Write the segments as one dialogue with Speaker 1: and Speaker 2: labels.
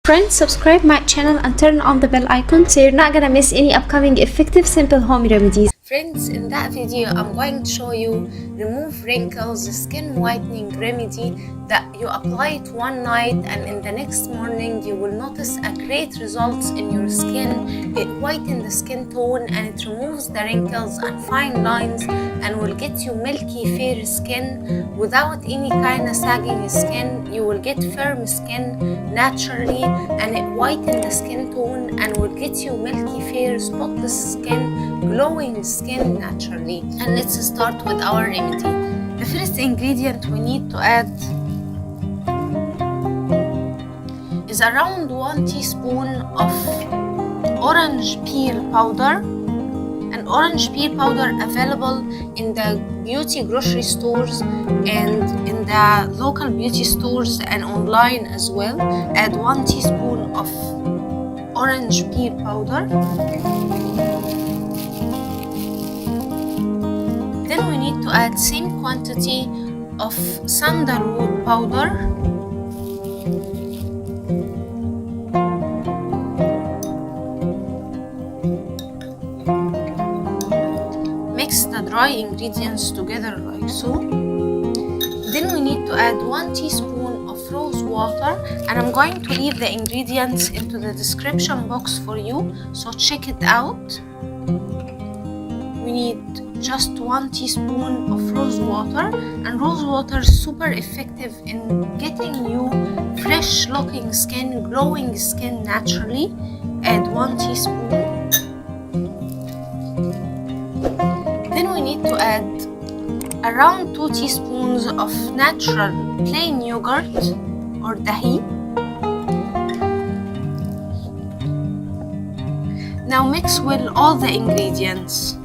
Speaker 1: Friends, subscribe my channel and turn on the bell icon so you're not gonna miss any upcoming effective simple home remedies.
Speaker 2: Friends, in that video I'm going to show you remove wrinkles skin whitening remedy that you apply it one night and in the next morning you will notice a great results in your skin. It whitens the skin tone and it removes the wrinkles and fine lines and will get you milky fair skin without any kind of sagging skin. You will get firm skin naturally and it whitens the skin tone and will get you milky fair spotless skin, glowing skin naturally. And let's start with our remedy. The first ingredient we need to add is around 1 teaspoon of orange peel powder. And orange peel powder available in the beauty grocery stores and in the local beauty stores and online as well. Add 1 teaspoon of orange peel powder. Then we need to add same quantity of sandalwood powder. Mix the dry ingredients together like so. Then we need to add 1 teaspoon of rose water, and I'm going to leave the ingredients into the description box for you, so check it out. We need just 1 teaspoon of rose water, and rose water is super effective in getting you fresh looking skin, glowing skin naturally. Add 1 teaspoon. Then we need to add around 2 teaspoons of natural plain yogurt or dahi. Now mix well all the ingredients.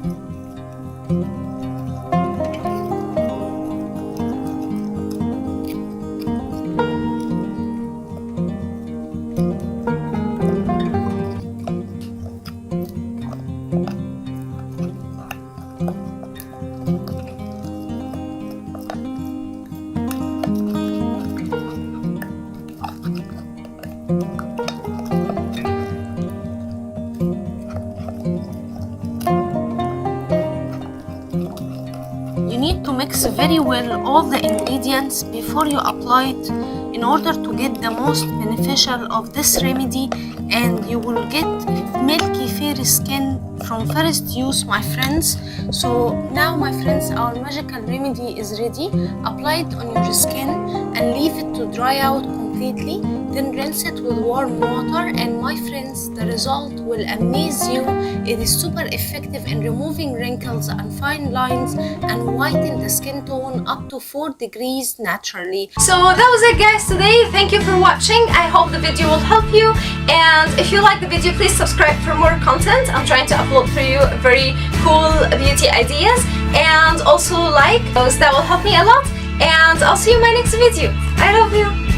Speaker 2: You need to mix very well all the ingredients before you apply it in order to get the most beneficial of this remedy, and you will get milky fair skin from first use, my friends. So now, my friends, our magical remedy is ready. Apply it on your skin and leave it to dry out completely, then rinse it with warm water, and my friends, the result will amaze you. It is super effective in removing wrinkles and fine lines and whiten the skin tone up to 4 degrees naturally.
Speaker 1: So that was it, guys, today. Thank you for watching. I hope the video will help you, and if you like the video, please subscribe for more content. I'm trying to upload for you very cool beauty ideas, and also like those. That will help me a lot, and I'll see you in my next video. I love you.